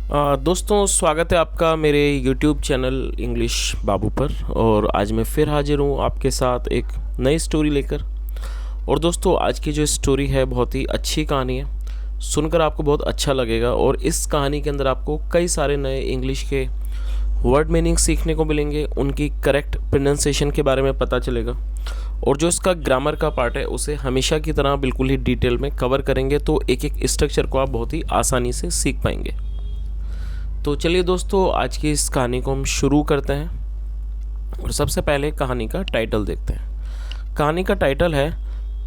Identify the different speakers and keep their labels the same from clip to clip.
Speaker 1: दोस्तों, स्वागत है आपका मेरे YouTube चैनल इंग्लिश बाबू पर। और आज मैं फिर हाजिर हूँ आपके साथ एक नई स्टोरी लेकर। और दोस्तों, आज की जो स्टोरी है बहुत ही अच्छी कहानी है, सुनकर आपको बहुत अच्छा लगेगा। और इस कहानी के अंदर आपको कई सारे नए इंग्लिश के वर्ड मीनिंग सीखने को मिलेंगे, उनकी करेक्ट प्रोनाउंसिएशन के बारे में पता चलेगा। और जो इसका ग्रामर का पार्ट है उसे हमेशा की तरह बिल्कुल ही डिटेल में कवर करेंगे, तो एक एक स्ट्रक्चर को आप बहुत ही आसानी से सीख पाएंगे। तो चलिए दोस्तों, आज की इस कहानी को हम शुरू करते हैं। और सबसे पहले कहानी का टाइटल देखते हैं। कहानी का टाइटल है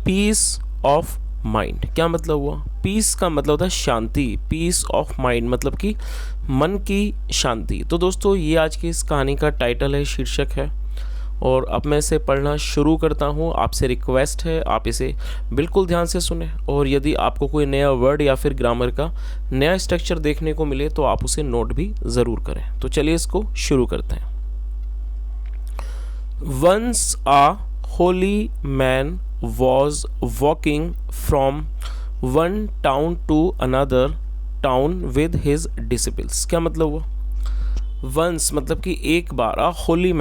Speaker 1: पीस ऑफ माइंड। क्या मतलब हुआ? पीस का मतलब होता है शांति, पीस ऑफ माइंड मतलब कि मन की शांति। तो दोस्तों, ये आज की इस कहानी का टाइटल है, शीर्षक है। और अब मैं इसे पढ़ना शुरू करता हूँ। आपसे रिक्वेस्ट है आप इसे बिल्कुल ध्यान से सुने, और यदि आपको कोई नया वर्ड या फिर ग्रामर का नया स्ट्रक्चर देखने को मिले तो आप उसे नोट भी ज़रूर करें। तो चलिए इसको शुरू करते हैं। Once a holy man was walking from one town to another town with his disciples. क्या मतलब हुआ? वंस मतलब कि एक बार। होली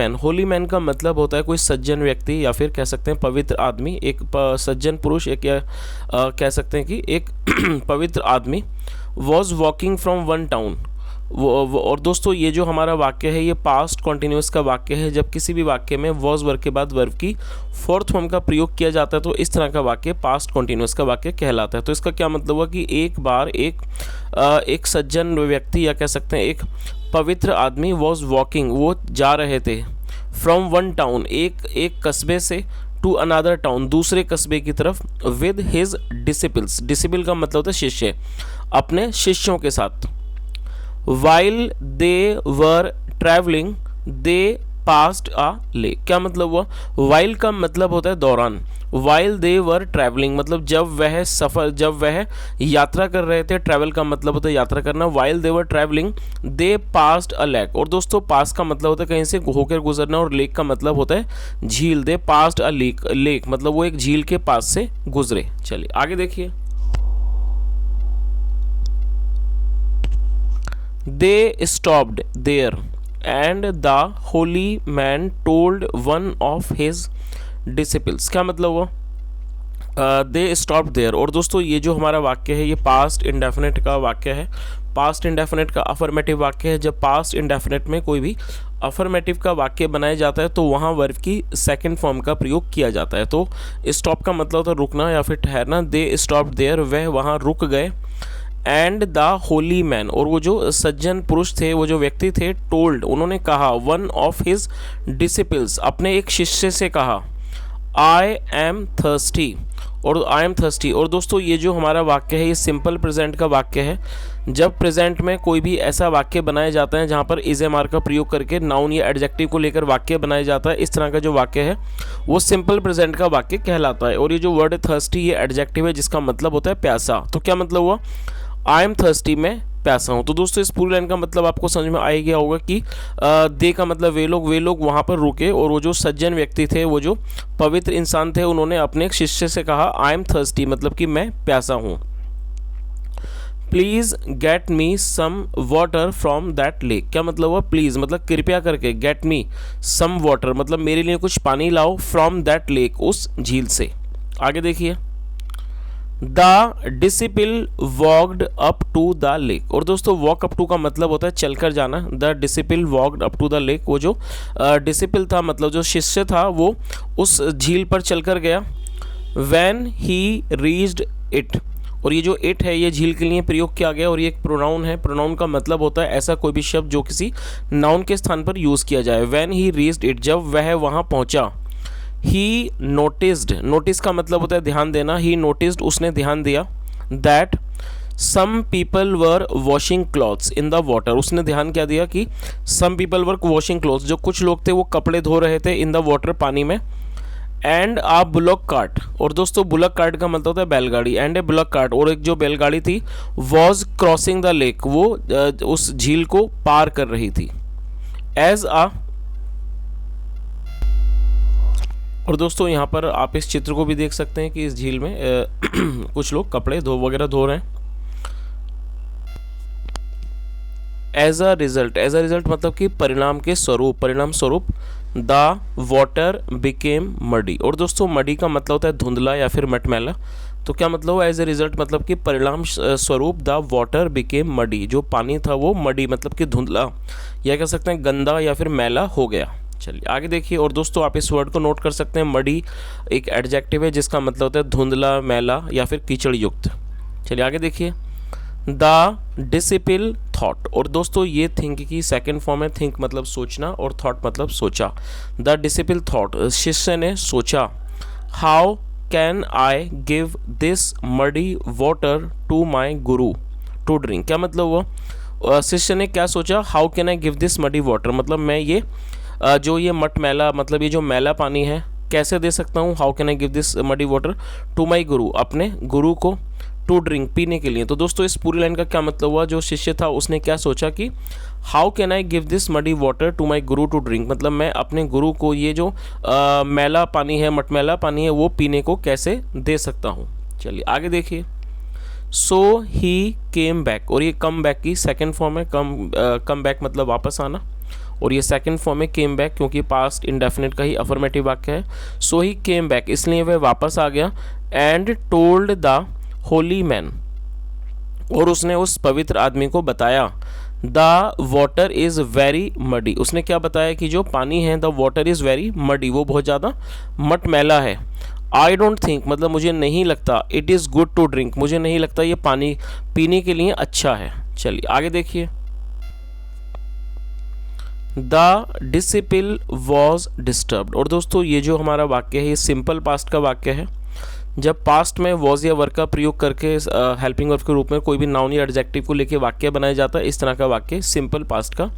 Speaker 1: मैन का मतलब होता है कोई सज्जन व्यक्ति, या फिर कह सकते हैं पवित्र आदमी। एक सज्जन पुरुष, एक या कह सकते हैं कि एक पवित्र आदमी। Was walking from one town. और दोस्तों, ये जो हमारा वाक्य है ये पास्ट कॉन्टिन्यूस का वाक्य है। जब किसी भी वाक्य में वॉज वर्ब के बाद वर्ब की फोर्थ फॉर्म का प्रयोग किया जाता है तो इस तरह का वाक्य पास्ट कॉन्टिन्यूस का वाक्य कहलाता है। तो इसका क्या मतलब हुआ कि एक बार एक सज्जन व्यक्ति, या कह सकते हैं एक पवित्र आदमी, वॉज वॉकिंग, वो जा रहे थे, फ्रॉम वन टाउन, एक कस्बे से, टू अनदर टाउन, दूसरे कस्बे की तरफ, विद हिज डिसिपल्स। डिसिपल का मतलब होता है शिष्य, अपने शिष्यों के साथ। While they were traveling, they passed a lake। क्या मतलब हुआ? While का मतलब होता है दौरान। While they were traveling मतलब जब वह यात्रा कर रहे थे। ट्रैवल का मतलब होता है यात्रा करना। While they were traveling, they passed a lake। और दोस्तों, पास का मतलब होता है कहीं से होकर गुजरना, और लेक का मतलब होता है झील। They passed a lake मतलब वो एक झील के पास से गुजरे। चलिए आगे देखिए। They stopped there, and the holy man told one of his disciples। क्या मतलब हुआ? They stopped there। और दोस्तों, ये जो हमारा वाक्य है ये पास्ट इंडेफिनिट का वाक्य है। पास्ट इंडेफिनिट का अफर्मेटिव वाक्य है। जब पास्ट इंडेफिनिट में कोई भी अफर्मेटिव का वाक्य बनाया जाता है तो वहाँ वर्ब की सेकंड फॉर्म का प्रयोग किया जाता है। तो स्टॉप का मतलब होता है रुकना या फिर ठहरना। दे स्टॉप्ड देयर, वह वहाँ रुक गए। एंड द होली मैन, और वो जो सज्जन पुरुष थे, वो जो व्यक्ति थे, टोल्ड, उन्होंने कहा, वन ऑफ हिज डिसिपल्स, अपने एक शिष्य से कहा, आई एम थर्स्टी। और आई एम थर्स्टी। और दोस्तों, ये जो हमारा वाक्य है ये सिंपल प्रेजेंट का वाक्य है। जब प्रेजेंट में कोई भी ऐसा वाक्य बनाया जाता है जहाँ पर इज एम आर का प्रयोग करके नाउन या एडजेक्टिव को लेकर वाक्य बनाया जाता है, इस तरह का जो वाक्य है वो सिंपल प्रेजेंट का वाक्य कहलाता है। और ये जो वर्ड है थर्स्टी, ये एडजेक्टिव है जिसका मतलब होता है प्यासा। तो क्या मतलब हुआ? आई एम थर्स्टी, मैं प्यासा हूँ। तो दोस्तों, इस पूरी लाइन का मतलब आपको समझ में आ ही गया होगा कि दे का मतलब वे लोग वहाँ पर रुके, और वो जो सज्जन व्यक्ति थे, वो जो पवित्र इंसान थे, उन्होंने अपने एक शिष्य से कहा, आई एम थर्स्टी मतलब कि मैं प्यासा हूँ। Please get me some water from that lake. क्या मतलब हुआ? प्लीज़ मतलब कृपया करके, गेट मी सम वाटर मतलब मेरे लिए कुछ पानी लाओ, फ्रॉम दैट लेक, उस झील से। आगे देखिए। The disciple walked up to the lake. और दोस्तों, वॉक अप टू का मतलब होता है चलकर जाना। The disciple walked up to the lake, वो जो डिसिपल था मतलब जो शिष्य था वो उस झील पर चलकर गया। व्हेन ही रीच्ड इट, और ये जो इट है ये झील के लिए प्रयोग किया गया, और ये एक प्रोनाउन है। प्रोनाउन का मतलब होता है ऐसा कोई भी शब्द जो किसी नाउन के स्थान पर यूज़ किया जाए। व्हेन ही रीच्ड इट, जब वह वहाँ पहुँचा। ही नोटिस्ड, नोटिस का मतलब होता है ध्यान देना। ही नोटिस्ड, उसने ध्यान दिया। That some people were washing clothes in the water, उसने ध्यान क्या दिया कि some people were washing clothes, जो कुछ लोग थे वो कपड़े धो रहे थे, इन द वाटर, पानी में। एंड आ बुलक कार्ट, और दोस्तों बुलक कार्ट का मतलब होता है बैलगाड़ी। एंड ए बुलक कार्ट, और एक जो बैलगाड़ी थी, वॉज क्रॉसिंग द लेक, वो उस झील को पार कर रही थी। एज आ, और दोस्तों यहाँ पर आप इस चित्र को भी देख सकते हैं कि इस झील में कुछ लोग कपड़े धो रहे हैं। एज अ रिजल्ट मतलब कि परिणाम स्वरूप द वाटर बिकेम मडी। और दोस्तों मडी का मतलब होता है धुंधला या फिर मटमैला। तो क्या मतलब हुआ, एज ए रिजल्ट मतलब कि परिणाम स्वरूप द वाटर बिकेम मडी, जो पानी था वो मडी मतलब कि धुंधला या कह सकते हैं गंदा या फिर मैला हो गया। चलिए आगे देखिए। और दोस्तों आप इस वर्ड को नोट कर सकते हैं, मडी एक एडजेक्टिव है जिसका मतलब होता है धुंधला, मैला या फिर कीचड़ युक्त। चलिए आगे देखिए। The disciple thought. और दोस्तों ये थिंक की सेकेंड फॉर्म है। थिंक मतलब सोचना और थॉट मतलब सोचा। द डिसिपल थॉट, शिष्य ने सोचा। How can I give this muddy water to my guru to drink. क्या मतलब हुआ, शिष्य ने क्या सोचा, how can I give this muddy water, मतलब मैं ये जो ये मटमैला मतलब ये जो मैला पानी है कैसे दे सकता हूँ। How can I give this muddy water to my guru, अपने गुरु को, टू ड्रिंक पीने के लिए। तो दोस्तों इस पूरी लाइन का क्या मतलब हुआ, जो शिष्य था उसने क्या सोचा कि how can I give this muddy water to my guru to drink, मतलब मैं अपने गुरु को ये जो मैला पानी है, मटमैला पानी है, वो पीने को कैसे दे सकता हूँ। चलिए आगे देखिए। सो ही केम बैक। और ये कम बैक की सेकेंड फॉर्म है। कम बैक मतलब वापस आना, और ये सेकंड फॉर्म है केम बैक, क्योंकि पास्ट इंडेफिनिट का ही अफर्मेटिव वाक्य है। सो ही केम बैक, इसलिए वह वापस आ गया। And told the holy man, और उसने उस पवित्र आदमी को बताया। The water is very muddy, उसने क्या बताया कि जो पानी है, the water is very muddy, वो बहुत ज़्यादा मटमैला है। आई डोंट थिंक मतलब मुझे नहीं लगता, it is good to drink, मुझे नहीं लगता ये पानी पीने के लिए अच्छा है। चलिए आगे देखिए। The disciple was disturbed. और दोस्तों ये जो हमारा वाक्य है ये सिंपल पास्ट का वाक्य है। जब पास्ट में वॉज या वर्क का प्रयोग करके हेल्पिंग वर्ब के रूप में कोई भी नाउन या एडजेक्टिव को लेके वाक्य बनाया जाता है, इस तरह का वाक्य सिंपल पास्ट का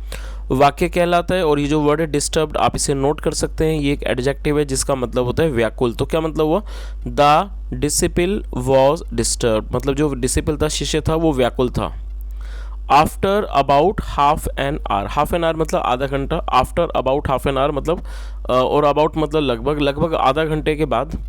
Speaker 1: वाक्य कहलाता है। और ये जो वर्ड है डिस्टर्ब्ड, आप इसे नोट कर सकते हैं, ये एक एडजेक्टिव है जिसका मतलब होता है व्याकुल। तो क्या मतलब हुआ, द डिसिपल वॉज डिस्टर्ब्ड, मतलब जो डिसिपल था, शिष्य था, वो व्याकुल था। After about half an our मतलब आधा घंटा। After about half an our मतलब और अबाउट मतलब लगभग आधा घंटे के बाद।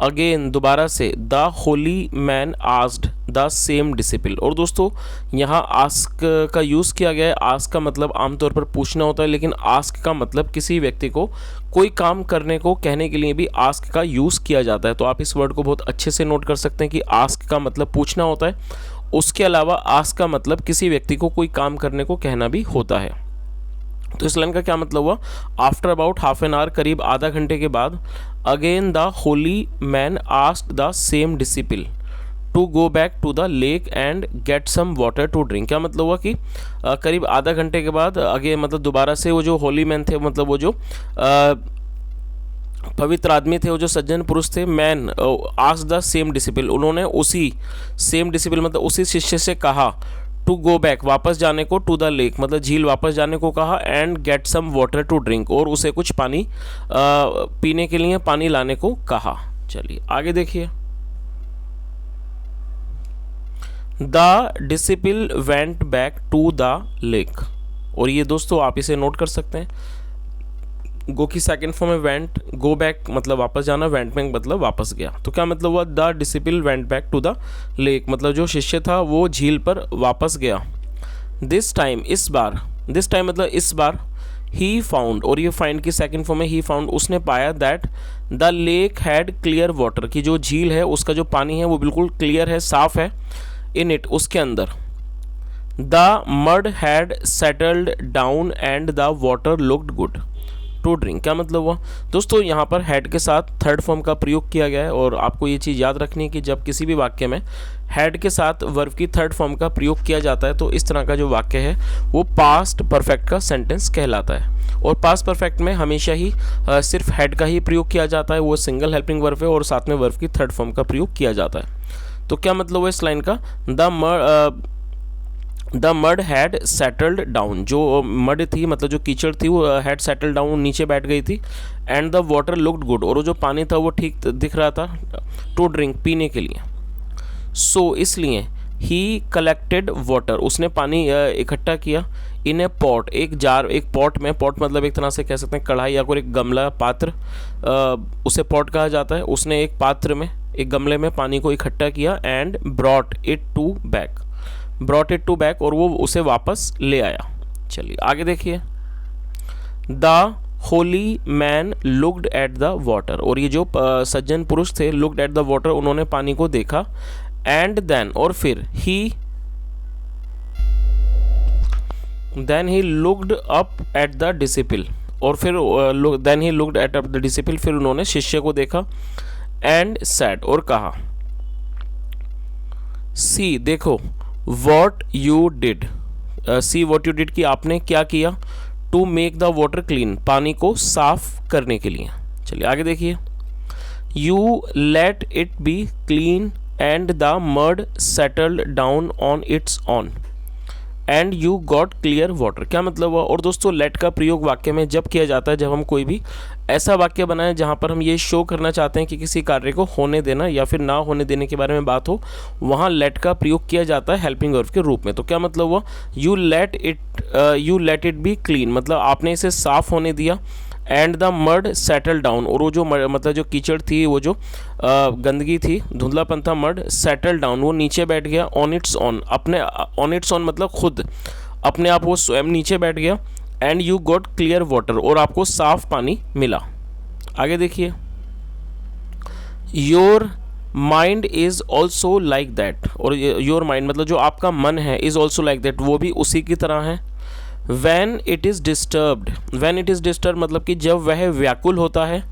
Speaker 1: अगेन दोबारा से, the holy man asked the same disciple. और दोस्तों यहाँ आस्क का यूज़ किया गया है। आस्क का मतलब आमतौर पर पूछना होता है, लेकिन आस्क का मतलब किसी व्यक्ति को कोई काम करने को कहने के लिए भी आस्क का यूज़ किया जाता है। तो आप इस वर्ड को बहुत अच्छे से नोट कर सकते हैं कि आस्क का मतलब पूछना होता है, उसके अलावा आस्क का मतलब किसी व्यक्ति को कोई काम करने को कहना भी होता है। तो इस लाइन का क्या मतलब हुआ, after about half an hour करीब आधा घंटे के बाद। Again the holy man asked the same disciple to go back to the lake and get some water to drink. क्या मतलब हुआ कि करीब आधा घंटे के बाद अगेन मतलब दोबारा से वो जो होली मैन थे, मतलब वो जो पवित्र आदमी थे, वो जो सज्जन पुरुष थे, man asked the same disciple, उन्होंने उसी सेम डिसिपल मतलब उसी शिष्य से कहा, टू गो बैक वापस जाने को, टू द लेक मतलब झील वापस जाने को कहा, and get some water to drink और उसे कुछ पानी पीने के लिए पानी लाने को कहा। चलिए आगे देखिए। The disciple went back to the lake. और ये दोस्तों आप इसे नोट कर सकते हैं, गो की सेकंड फॉर्म में वेंट, गो बैक मतलब वापस जाना, वेंट बैक मतलब वापस गया। तो क्या मतलब हुआ, the disciple went back to the lake मतलब जो शिष्य था वो झील पर वापस गया। दिस टाइम इस बार, दिस टाइम मतलब इस बार, ही फाउंड, और ये फाइंड की सेकंड फॉर्म में ही फाउंड, उसने पाया that the lake had clear water, की जो झील है उसका जो पानी है वो बिल्कुल क्लियर है, साफ है। इन इट उसके अंदर। The mud had settled down and the water looked good to drink. क्या मतलब हुआ दोस्तों, यहाँ पर हैड के साथ थर्ड फॉर्म का प्रयोग किया गया है। और आपको ये चीज़ याद रखनी है कि जब किसी भी वाक्य में हैड के साथ वर्ब की थर्ड फॉर्म का प्रयोग किया जाता है तो इस तरह का जो वाक्य है वो पास्ट परफेक्ट का सेंटेंस कहलाता है। और पास्ट परफेक्ट में हमेशा ही सिर्फ हैड का ही प्रयोग किया जाता है, वो सिंगल हेल्पिंग वर्ब है और साथ में वर्ब की थर्ड फॉर्म का प्रयोग किया जाता है। तो क्या मतलब हुआ इस लाइन का, the mud had settled down, जो मड थी मतलब जो कीचड़ थी वो हैड सेटल्ड डाउन नीचे बैठ गई थी। And the water looked good, और वो जो पानी था वो ठीक दिख रहा था टू ड्रिंक पीने के लिए। सो इसलिए ही कलेक्टेड वाटर, उसने पानी इकट्ठा किया। इन ए पॉट, एक जार, एक पॉट में, पॉट मतलब एक तरह से कह सकते हैं कढ़ाई या कोई एक गमला, पात्र, उसे पॉट कहा जाता है। उसने एक पात्र में, एक गमले में पानी को इकट्ठा किया। And brought it to back, brought it to back, और वो उसे वापस ले आया। चलिए आगे देखिए, the holy man looked at the water, और ये जो सज्जन पुरुष थे, लुक्ड एट द वाटर, उन्होंने पानी को देखा, एंड देन, और फिर then he looked up at the disciple, और फिर then he looked at the disciple, फिर उन्होंने शिष्य को देखा, एंड सैड, और कहा, सी देखो, what you did, see what you did, कि आपने क्या किया, to make the water clean, पानी को साफ करने के लिए। चलिए आगे देखिए, you let it be clean and the mud settled down on its on and you got clear water. क्या मतलब हुआ? और दोस्तों लेट का प्रयोग वाक्य में जब किया जाता है जब हम कोई भी ऐसा वाक्य बनाएं जहां पर हम ये शो करना चाहते हैं कि किसी कार्य को होने देना या फिर ना होने देने के बारे में बात हो, वहां लेट का प्रयोग किया जाता है हेल्पिंग वर्ब के रूप में। तो क्या मतलब हुआ? You let it be clean, मतलब आपने इसे साफ होने दिया, and the mud settle down, और वो जो मतलब जो कीचड़ थी, वो जो गंदगी थी, धुंधलापन था, मड सेटल डाउन, वो नीचे बैठ गया, ऑन इट्स ऑन, अपने ऑन इट्स ऑन मतलब खुद अपने आप वो स्वयं नीचे बैठ गया, and you got clear water, और आपको साफ पानी मिला। आगे देखिए, your mind is also like that, और योर माइंड मतलब जो आपका मन है, इज़ ऑल्सो लाइक दैट, वो भी उसी की तरह है। When it is disturbed, when it is disturbed मतलब कि जब वह व्याकुल होता है।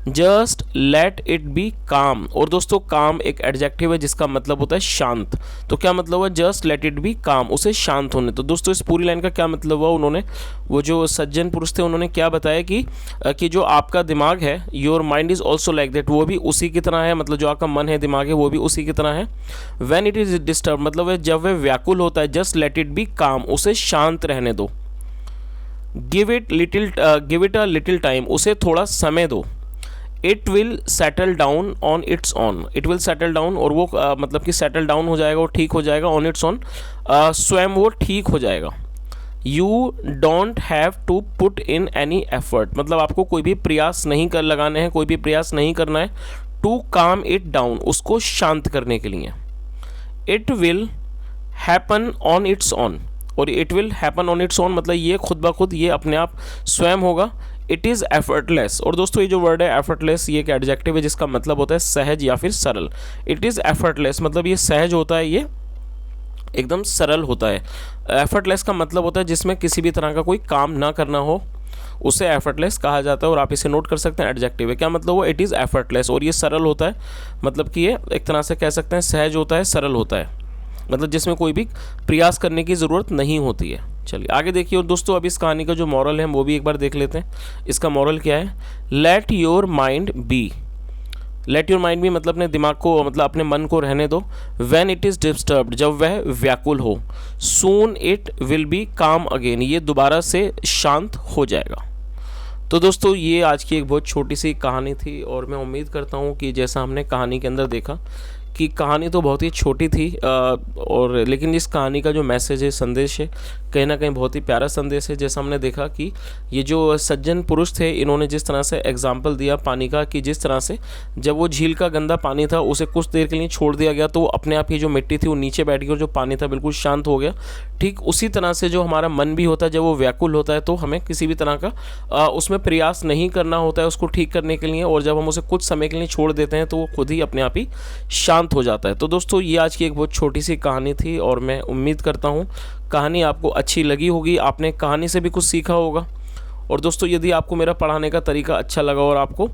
Speaker 1: Just let it be calm, और दोस्तों calm एक एडजेक्टिव है जिसका मतलब होता है शांत। तो क्या मतलब हुआ? Just let it be calm, उसे शांत होने। तो दोस्तों इस पूरी लाइन का क्या मतलब हुआ? उन्होंने, वो जो सज्जन पुरुष थे, उन्होंने क्या बताया कि जो आपका दिमाग है, your mind is also like that, वो भी उसी की तरह है, मतलब जो आपका मन है, दिमाग है, वो भी उसी की तरह है। When it is disturbed मतलब जब वह व्याकुल होता है, just let it be calm, उसे शांत रहने दो। Give it a little time, उसे थोड़ा समय दो। It will settle down on its on, it will settle down, और वो मतलब कि सेटल डाउन हो जाएगा, वो ठीक हो जाएगा, ऑन इट्स ऑन स्वयं वो ठीक हो जाएगा। You don't have to put in any effort, मतलब आपको कोई भी प्रयास नहीं कर लगाने हैं, कोई भी प्रयास नहीं करना है। टू काम इट डाउन, उसको शांत करने के लिए। It will happen on its own, और it will happen on its own मतलब ये खुद ब खुद ये अपने आप स्वयं होगा। इट इज़ एफर्टलेस, और दोस्तों ये जो वर्ड है एफर्टलेस, ये एक एडजेक्टिव है जिसका मतलब होता है सहज या फिर सरल। इट इज़ एफर्टलेस मतलब ये सहज होता है, ये एकदम सरल होता है। एफर्टलेस का मतलब होता है जिसमें किसी भी तरह का कोई काम ना करना हो, उसे एफर्टलेस कहा जाता है, और आप इसे नोट कर सकते हैं, एडजेक्टिव है। क्या मतलब हुआ? इट इज़ एफर्टलेस, और ये सरल होता है, मतलब कि ये एक तरह से कह सकते हैं सहज होता है, सरल होता है, मतलब जिसमें कोई भी प्रयास करने की ज़रूरत नहीं होती है। चलिए आगे देखिए, और दोस्तों अब इस कहानी का जो मॉरल है वो भी एक बार देख लेते हैं। इसका मॉरल क्या है? Let your mind be, let your mind be मतलब अपने दिमाग को, मतलब अपने मन को रहने दो। व्हेन इट इज़ डिस्टर्ब्ड, जब वह व्याकुल हो। सून इट विल बी काम अगेन, ये दोबारा से शांत हो जाएगा। तो दोस्तों ये आज की एक बहुत छोटी सी कहानी थी, और मैं उम्मीद करता हूँ कि जैसा हमने कहानी के अंदर देखा कि कहानी तो बहुत ही छोटी थी, और लेकिन इस कहानी का जो मैसेज है, संदेश है, कहीं ना कहीं बहुत ही प्यारा संदेश है। जैसा हमने देखा कि ये जो सज्जन पुरुष थे, इन्होंने जिस तरह से एग्जाम्पल दिया पानी का, कि जिस तरह से जब वो झील का गंदा पानी था उसे कुछ देर के लिए छोड़ दिया गया तो अपने आप ही जो मिट्टी थी वो नीचे बैठ गई, और जो पानी था बिल्कुल शांत हो गया। ठीक उसी तरह से जो हमारा मन भी होता है, जब वो व्याकुल होता है तो हमें किसी भी तरह का उसमें प्रयास नहीं करना होता है उसको ठीक करने के लिए, और जब हम उसे कुछ समय के लिए छोड़ देते हैं तो वो खुद ही अपने आप ही शांत हो जाता है। तो दोस्तों ये आज की एक बहुत छोटी सी कहानी थी, और मैं उम्मीद करता हूँ कहानी आपको अच्छी लगी होगी, आपने कहानी से भी कुछ सीखा होगा। और दोस्तों यदि आपको मेरा पढ़ाने का तरीका अच्छा लगा और आपको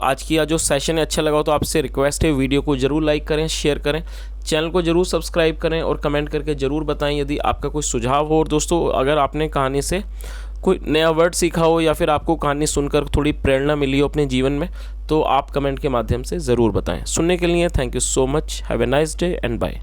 Speaker 1: आज की जो सेशन है अच्छा लगा हो, तो आपसे रिक्वेस्ट है वीडियो को ज़रूर लाइक करें, शेयर करें, चैनल को ज़रूर सब्सक्राइब करें, और कमेंट करके ज़रूर बताएं यदि आपका कोई सुझाव हो। और दोस्तों अगर आपने कहानी से कोई नया वर्ड सीखा हो, या फिर आपको कहानी सुनकर थोड़ी प्रेरणा मिली हो अपने जीवन में, तो आप कमेंट के माध्यम से ज़रूर बताएं। सुनने के लिए thank you so much. Have a nice day and bye.